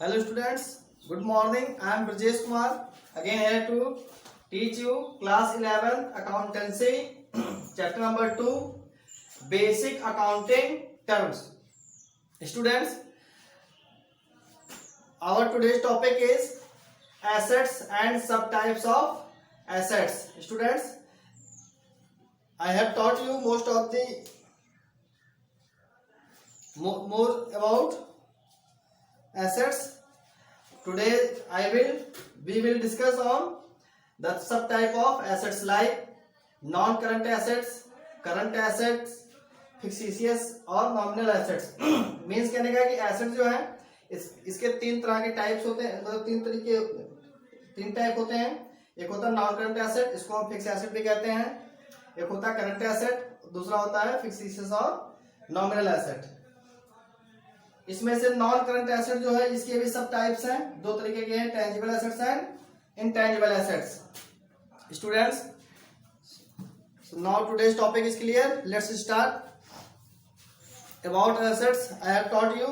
Hello students, good morning. I am Brajesh Kumar again here to teach you class 11 accountancy chapter number 2 basic accounting terms. Students, our today's topic is assets and subtypes of assets. Students, I have taught you more about assets. Today we will discuss on the subtype of assets like non current assets, current assets, फिक्सिशियस और nominal assets. Means कहने का कि assets जो है इसके तीन तरह के टाइप्स होते हैं, मतलब तीन टाइप होते हैं। एक होता है नॉन करंट एसेट, इसको हम फिक्स एसेट भी कहते हैं। एक होता है करंट एसेट, दूसरा होता है फिक्सिशियस और नॉमिनल एसेट। इसमें से नॉन करंट एसेट जो है इसके भी सब टाइप्स हैं, दो तरीके के हैं, tangible assets and intangible assets. Students, now today's topic is clear, let's start. About assets I have taught you.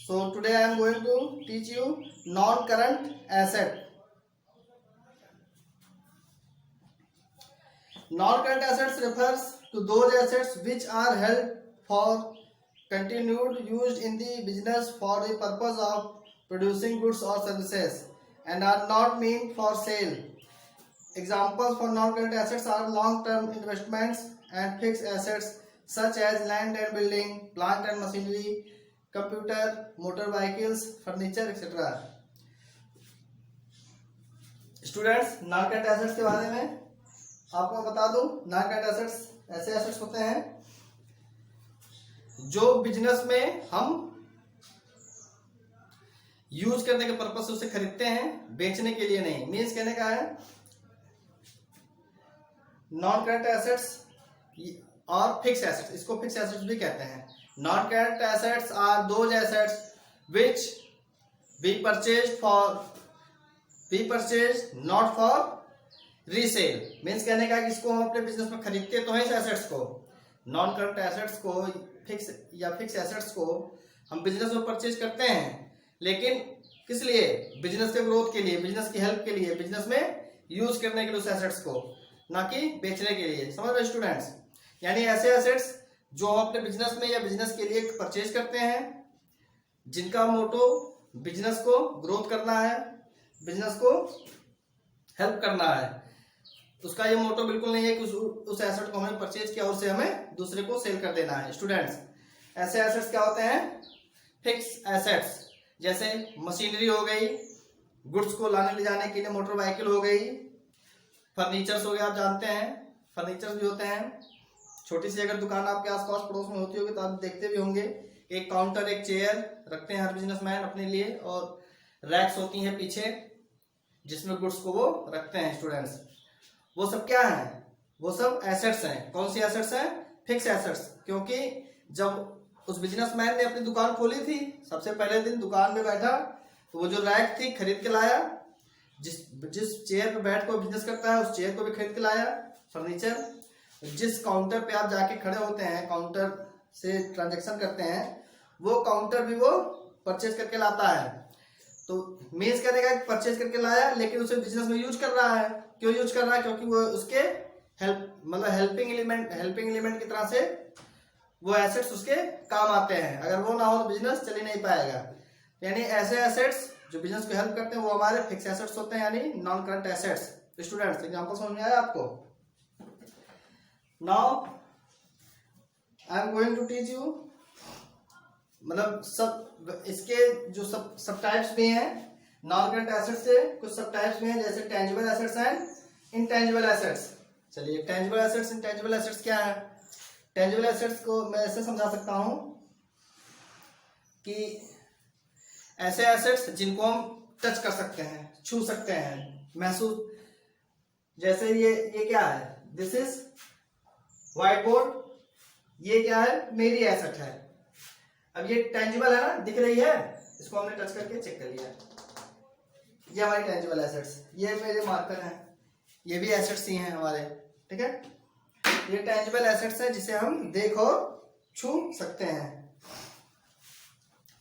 So today I am going to teach you non-current asset. Non-current assets refers to those assets which are held for continued use in the business for the purpose of producing goods or services and are not meant for sale. Examples for non-current assets are long-term investments and fixed assets such as land and building, plant and machinery, computer, motor vehicles, furniture, etc. Students, non current assets के बारे में आपको बता दूं। Non current assets ऐसे assets होते हैं जो बिजनेस में हम यूज करने के पर्पज से उसे खरीदते हैं, बेचने के लिए नहीं। मीन्स कहने का है नॉन करंट एसेट्स और फिक्स एसेट्स, इसको फिक्स एसेट्स भी कहते हैं। Non current assets are those assets which we purchase not for resale. Means कहने का कि इसको हम अपने बिजनेस में खरीदते तो हैं इस एसेट्स को। नॉन करंट एसेट्स को फिक्स एसेट्स को हम बिजनेस में परचेज करते हैं, लेकिन किस लिए? बिजनेस के ग्रोथ के लिए, बिजनेस की हेल्प के लिए, बिजनेस में यूज करने के लिए उस एसेट्स को, ना कि बेचने के लिए। समझ रहे स्टूडेंट्स? यानी ऐसे एसेट्स जो हम अपने बिजनेस में या बिजनेस के लिए परचेज करते हैं, जिनका मोटो बिजनेस को ग्रोथ करना है, बिजनेस को हेल्प करना है। उसका ये मोटो बिल्कुल नहीं है कि उस एसेट को हमें परचेज किया और उसे हमें दूसरे को सेल कर देना है। स्टूडेंट्स, ऐसे एसेट्स क्या होते हैं? फिक्स एसेट्स, जैसे मशीनरी हो गई, गुड्स को लाने ले जाने के लिए मोटर व्हीकल हो गई, फर्नीचर्स हो गया, आप जानते हैं फर्नीचर्स भी होते हैं। छोटी सी अगर दुकान आपके आसपास पड़ोस में होती होगी तो आप देखते भी होंगे, एक काउंटर, एक चेयर रखते हैं हर बिजनेसमैन अपने लिए, और रैक्स होती हैं पीछे जिसमें गुड्स को वो रखते हैं। स्टूडेंट्स, वो सब क्या है? वो सब एसेट्स हैं। कौन सी एसेट्स हैं? Fix assets. क्योंकि जब उस बिजनेसमैन ने अपनी दुकान खोली थी, सबसे पहले दिन दुकान में बैठा तो वो जो रैक थी खरीद के लाया, जिस चेयर पे बैठ कर बिजनेस करता है उस चेयर को भी खरीद के लाया। फर्नीचर, जिस काउंटर पे आप जाके खड़े होते हैं, काउंटर से ट्रांजैक्शन करते हैं, वो काउंटर भी वो परचेज करके लाता है। तो मीन्स कहने का परचेज करके लाया, लेकिन उसे बिजनेस में यूज कर रहा है। क्यों यूज कर रहा है? क्योंकि वो उसके हेल्पिंग एलिमेंट की तरह से वो एसेट्स उसके काम आते हैं। अगर वो ना हो तो बिजनेस चल ही नहीं पाएगा। यानी ऐसे एसेट्स जो बिजनेस को हेल्प करते हैं वो हमारे फिक्स एसेट्स होते हैं, यानी non current assets. Students, example समझ में आया आपको? Now I am going to teach you, मतलब सब इसके जो सब टाइप्स भी हैं नॉन करंट एसेट्स से, कुछ सब टाइप्स भी हैं, जैसे tangible assets and intangible assets. चलिए, टेंजिबल एसेट्स, इनटेंजिबल एसेट्स क्या है? टेंजिबल एसेट्स को मैं ऐसे समझा सकता हूं कि ऐसे एसेट्स जिनको हम टच कर सकते हैं, छू सकते हैं, महसूस। जैसे ये क्या है? This is white board. ये क्या है? मेरी एसेट है। अब ये टेंजिबल है ना, दिख रही है, इसको हमने टच करके चेक कर लिया। ये हमारी टेंजिबल एसेट्स, ये मेरे मार्कर हैं, ये भी एसेट्स ही हैं हमारे, ठीक है। ये टेंजिबल एसेट्स है जिसे हम देख और छू सकते हैं।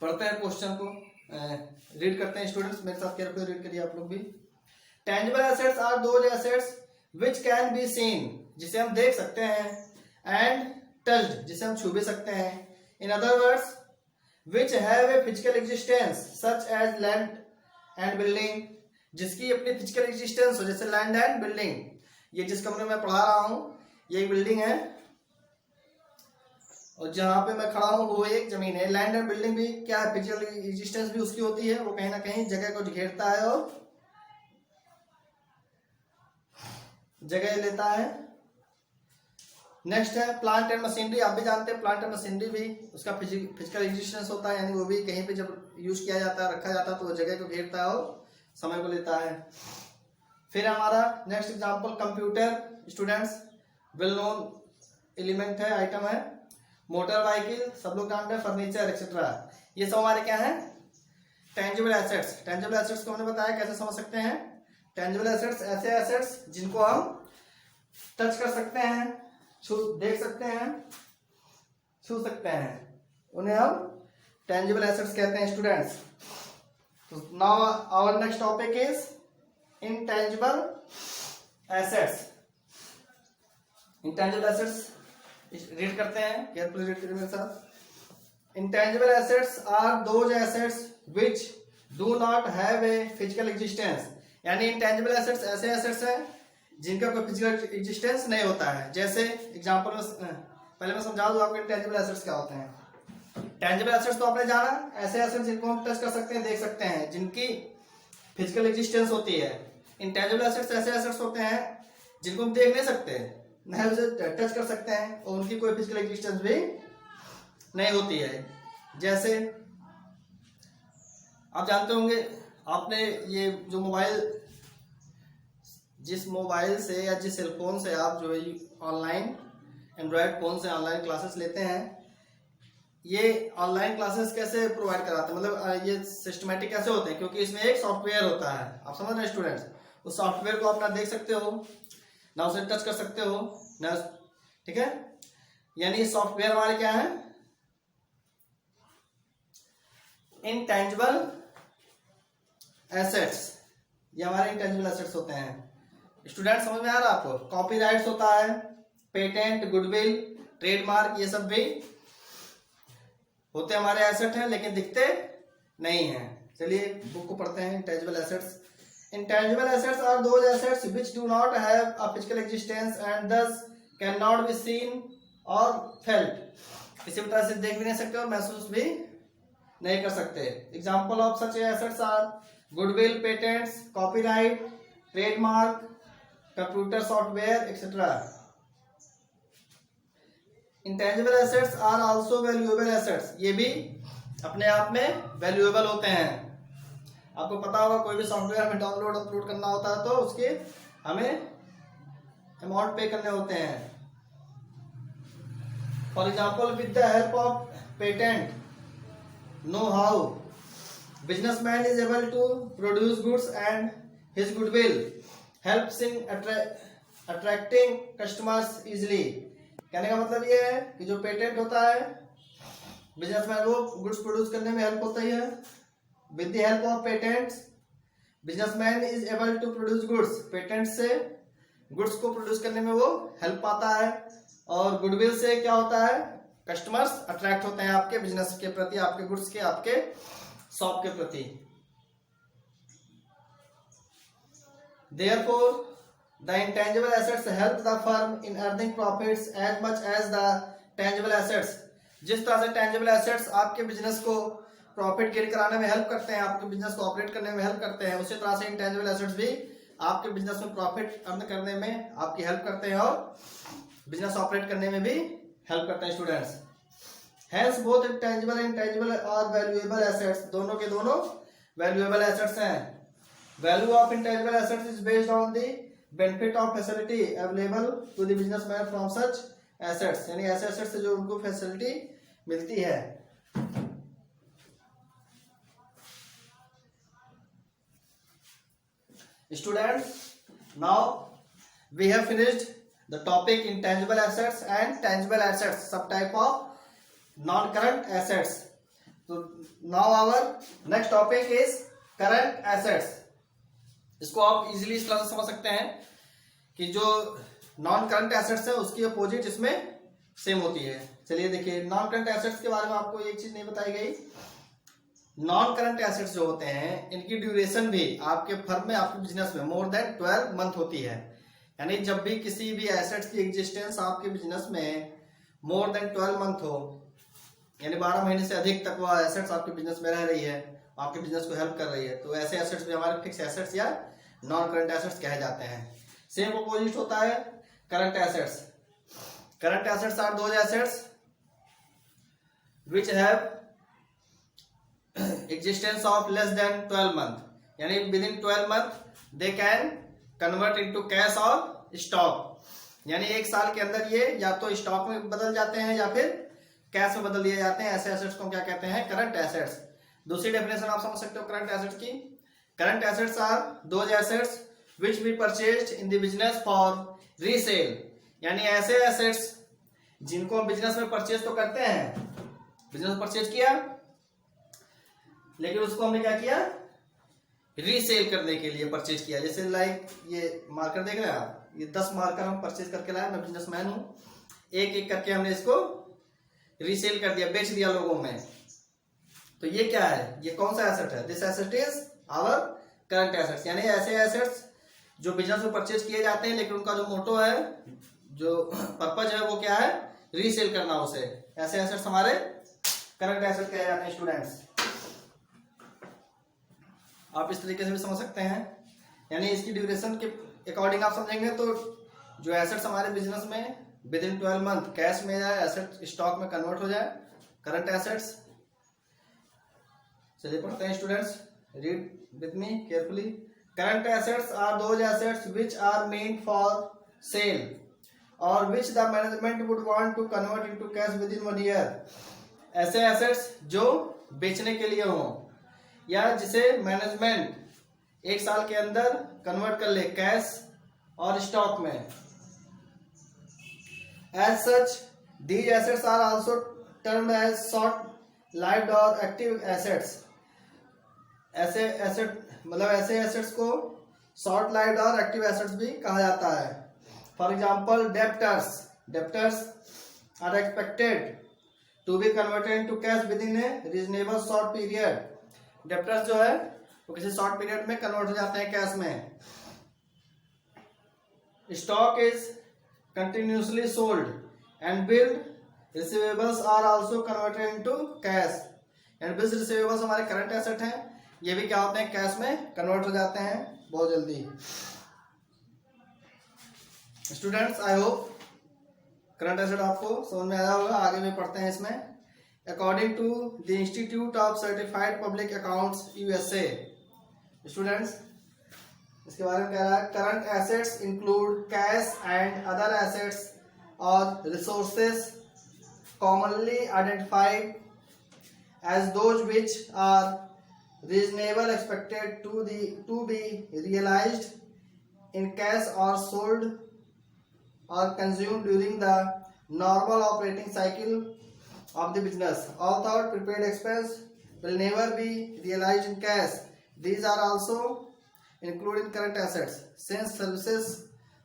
पढ़ते हैं क्वेश्चन को, रीड करते हैं स्टूडेंट्स, मेरे साथ केयरफुली रीड करिए आप लोग भी। Tangible assets are those assets which can be seen, जिसे हम देख सकते हैं, एंड टच्ड, जिसे हम छू भी सकते हैं। In other words, which have a physical existence such as land and building, जिसकी अपनी फिजिकल एग्जिस्टेंस हो, जैसे लैंड एंड बिल्डिंग। ये जिस कमरे में पढ़ा रहा हूं ये एक बिल्डिंग है, और जहां पे मैं खड़ा हूं वो एक जमीन है। लैंड एंड बिल्डिंग भी क्या है, फिजिकल एग्जिस्टेंस भी उसकी होती है, वो कहीं ना कहीं जगह को घेरता है और जगह लेता है। नेक्स्ट है प्लांट एंड मशीनरी। आप भी जानते हैं प्लांट एंड मशीनरी भी उसका फिजिकल एग्जिस्टेंस होता है, यानी वो भी कहीं पे जब यूज किया जाता है, रखा जाता है, तो वो जगह को घेरता है और समय को लेता है। फिर हमारा next example computer, students well known element है, आइटम है। मोटर व्हीकल सब लोग जानते हैं, फर्नीचर एक्सेट्रा, ये सब हमारे क्या है, टेंजिबल एसेट्स। टेंजिबल एसेट्स को हमने बताया कैसे समझ सकते हैं। टेंजिबल एसेट्स ऐसे एसेट्स जिनको हम टच कर सकते हैं, छू देख सकते हैं, छू सकते हैं, उन्हें हम टेंजिबल एसेट्स कहते हैं स्टूडेंट्स। तो now our next topic is intangible assets. Intangible assets read करते हैं, केयरफुली रीड करिए मेरे साथ। Intangible assets are those assets which do not have a physical existence, यानी इनटेंजिबल एसेट्स ऐसे एसेट्स हैं जिनका कोई फिजिकल एग्जिस्टेंस नहीं होता है। जैसे एग्जांपल में पहले मैं समझा दूं आपको इनटेंजिबल एसेट्स क्या होते हैं। टेंजिबल एसेट्स तो आपने जाना, ऐसे एसेट्स जिनको हम टच कर सकते हैं, देख सकते हैं, जिनकी फिजिकल एग्जिस्टेंस होती है। इनटेंजिबल एसेट्स ऐसे एसेट्स होते हैं जिनको हम देख नहीं सकते, न उसे टच कर सकते हैं, और उनकी कोई फिजिकल एग्जिस्टेंस भी नहीं होती है। जैसे आप जानते होंगे, आपने ये जो मोबाइल, जिस मोबाइल से या जिस सेलफोन से आप जो है ऑनलाइन एंड्रॉयड फोन से ऑनलाइन क्लासेस लेते हैं, ये ऑनलाइन क्लासेस कैसे प्रोवाइड कराते हैं, मतलब ये सिस्टमेटिक कैसे होते हैं, क्योंकि इसमें एक सॉफ्टवेयर होता है। आप समझ रहे हैं स्टूडेंट्स, उस सॉफ्टवेयर को आप ना देख सकते हो, ना उसे टच कर सकते हो, ना, ठीक है। यानी सॉफ्टवेयर हमारे क्या है, इनटेंजिबल एसेट्स, ये हमारे इनटेंजिबल एसेट्स होते हैं। स्टूडेंट समझ में आ रहा है आपको। कॉपीराइट्स होता है, पेटेंट, गुडविल, ट्रेडमार्क, ये सब भी होते हमारे एसेट हैं, लेकिन दिखते नहीं हैं। चलिए बुक को पढ़ते हैं। Intangible assets, intangible assets are those assets which do not have a physical existence and thus cannot be seen or felt, इसी तरह से देख भी नहीं सकते और महसूस भी नहीं कर सकते। Example of such assets are goodwill, patents, copyright, trademark, computer software etcetera. Intangible assets are also valuable assets, ये भी अपने आप में वैल्यूएबल होते हैं। आपको पता होगा कोई भी सॉफ्टवेयर हमें डाउनलोड अपलोड करना होता है तो उसके हमें अमाउंट पे करने होते हैं। For example with the help of patent know how businessman is able to produce goods and his goodwill helps in attracting customers easily. कहने का मतलब ये है कि जो पेटेंट होता है बिजनेसमैन वो गुड्स प्रोड्यूस करने में हेल्प होता ही है। With the help of patents businessman is able to produce goods, patent से गुड्स को प्रोड्यूस करने में वो हेल्प पाता है। और गुडविल से क्या होता है, कस्टमर्स अट्रैक्ट होते हैं आपके बिजनेस के प्रति, आपके गुड्स के, आपके शॉप के प्रति। Therefore, the intangible assets help the firm in earning profits as much as the tangible assets. जिस तरह से tangible assets आपके बिजनेस को प्रॉफिट गेन कराने में हेल्प करते हैं, आपके बिजनेस को ऑपरेट करने में हेल्प करते हैं, उसी तरह से intangible assets भी आपके बिजनेस में प्रॉफिट अर्न करने में आपकी हेल्प करते हैं और बिजनेस ऑपरेट करने में भी हेल्प करते हैं students. Hence both intangible and tangible are valuable assets, दोनों के दोनों valuable assets हैं। Value of intangible assets is based on the benefit of facility available to the businessman from such assets, यानी ऐसे assets से जो उनको फैसिलिटी मिलती है। Students, now we have finished the topic intangible assets and tangible assets, subtype of non-current assets. तो now our next topic is current assets. इसको आप इजीली इस तरह से समझ सकते हैं कि जो नॉन करंट एसेट्स है उसकी अपोजिट इसमें सेम होती है। चलिए देखिए, नॉन करंट एसेट्स के बारे में आपको एक चीज नहीं बताई गई। नॉन करंट एसेट्स जो होते हैं इनकी ड्यूरेशन भी आपके फर्म में, आपके बिजनेस में मोर देन 12 मंथ होती है। यानी जब भी किसी भी एसेट्स की एग्जिस्टेंस आपके बिजनेस में मोर देन 12 मंथ हो, यानी 12 महीने से अधिक तक वह एसेट्स आपके बिजनेस में रह रही है, आपके बिजनेस को हेल्प कर रही है, तो ऐसे एसेट्स भी हमारे फिक्स एसेट्स या नॉन करंट एसेट्स कहे जाते हैं। सेम अपोजिट होता है current assets. Current assets are those assets which have existence of less than 12 month, यानी within 12 month they can convert into cash और stock। यानी एक साल के अंदर ये या तो स्टॉक में बदल जाते हैं या फिर कैश में बदल दिए जाते हैं। ऐसे एसेट्स को क्या कहते हैं? Current assets. दूसरी डेफिनेशन आप समझ सकते हो करंट एसेट्स की। Current assets are those assets which be purchased in the business for resale. यानी ऐसे एसेट्स जिनको हम बिजनेस में परचेज तो करते हैं, बिजनेस में परचेज किया लेकिन उसको हमने क्या किया? रीसेल करने के लिए परचेज किया। जैसे लाइक ये मार्कर देख रहे हैं आप, ये 10 मार्कर हम परचेज करके लाए, मैं बिजनेसमैन हूं, एक एक करके हमने इसको रीसेल कर दिया, बेच दिया लोगों में। तो ये क्या है? ये कौन सा एसेट है? This asset is our current assets. यानी ऐसे एसेट्स जो बिजनेस में परचेज किए जाते हैं लेकिन उनका जो मोटो है, जो पर्पज है, वो क्या है? रीसेल करना उसे। ऐसे एसेट्स हमारे करंट एसेट कहे जाते हैं स्टूडेंट्स। आप इस तरीके से भी समझ सकते हैं। यानी इसकी ड्यूरेशन के अकॉर्डिंग आप समझेंगे तो जो एसेट्स हमारे बिजनेस में विद इन 12 मंथ कैश में जाए, एसेट स्टॉक में कन्वर्ट हो जाए, करंट एसेट्स। चलिए पढ़ते हैं students, read with me carefully. Current assets are those assets which are meant for sale और which the management would want to convert into cash within 1 year. ऐसे एसेट्स जो बेचने के लिए हों या जिसे मैनेजमेंट 1 साल के अंदर कन्वर्ट कर ले कैश और स्टॉक में। As such these assets are also termed as short lived और एक्टिव एसेट्स। ऐसे एसेट मतलब ऐसे एसेट्स को शॉर्ट लाइव्ड और एक्टिव एसेट्स भी कहा जाता है। For example debtors are expected to be converted into cash within a reasonable short period. Debtors जो है वो किसी शॉर्ट पीरियड में कन्वर्ट हो जाते हैं कैश में। Stock is continuously sold and bills receivables are also converted into cash. And bills receivables हमारे करंट एसेट हैं, ये भी क्या होते हैं? कैश में कन्वर्ट हो जाते हैं बहुत जल्दी। Students, I hope current asset आपको समझ में आया होगा। आगे भी पढ़ते हैं इसमें। According to the Institute of Certified Public Accounts USA, students, इसके बारे में कह रहा है current assets include cash and other assets और resources commonly identified as those which are reasonable expected to be realized in cash और sold और consumed during the normal operating cycle of the business. Although prepaid expense will never be realized in cash, these are also included in current assets since services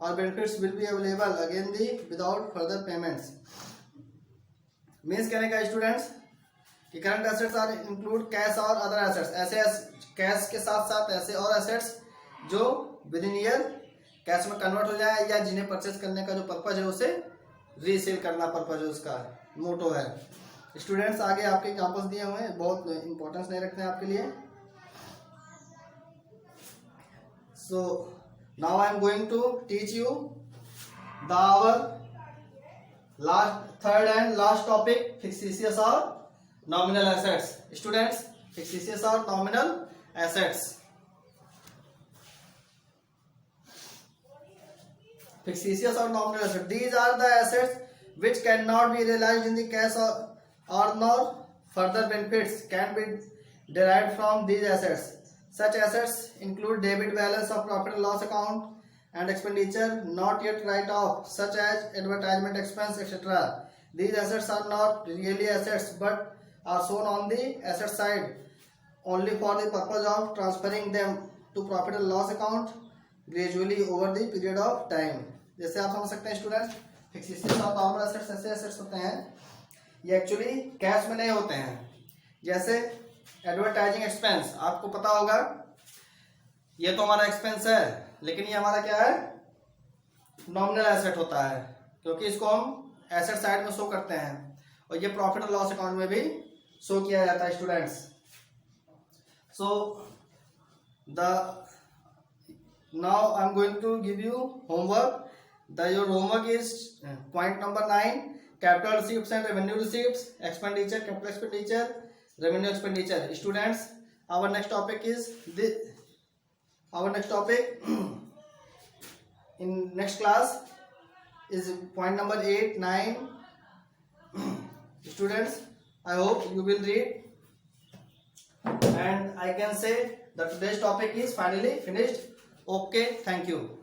or benefits will be available again without further payments. Means कहने का students कि current assets are include cash और other assets. ऐसे कैश के साथ साथ ऐसे और एसेट्स जो विद इन ईयर कैश में कन्वर्ट हो जाए या जिन्हें परचेज करने का जो पर्पज है उसे रीसेल करना पर्पज है, उसका मोटो है। स्टूडेंट्स, आगे आपके एग्जांपल्स दिए हुए हैं, बहुत इंपॉर्टेंस नहीं रखते हैं आपके लिए। So now I am going to teach you the our third and last topic, fictitious और नॉमिनल एसेट्स। स्टूडेंट्स, फिक्सेशियस और nominal assets. Fictitious or nominal assets. These are the assets which cannot be realized in the cash or nor further benefits can be derived from these assets. Such assets include debit balance of profit and loss account and expenditure not yet write off, such as advertisement expense, etc. These assets are not really assets but are shown on the asset side only for the purpose of transferring them to profit and loss account gradually over the period of time. जैसे आप समझ सकते हैं students, fixed और normal assets ऐसे assets होते हैं, ये एक्चुअली कैश में नहीं होते हैं. जैसे एडवर्टाइजिंग एक्सपेंस, आपको पता होगा ये तो हमारा एक्सपेंस है, लेकिन ये हमारा क्या है, नॉमिनल एसेट होता है, क्योंकि इसको हम एसेट साइड में शो करते हैं, और ये प्रॉफिट और लॉस अकाउंट में भी शो किया जाता है students. So now I am going to give you homework. Your homework is point number 9, capital receipts and revenue receipts, expenditure, capital expenditure, revenue expenditure. Students, our next topic is in next class is point number 8, 9. Students, I hope you will read, and I can say that today's topic is finally finished. Okay, thank you.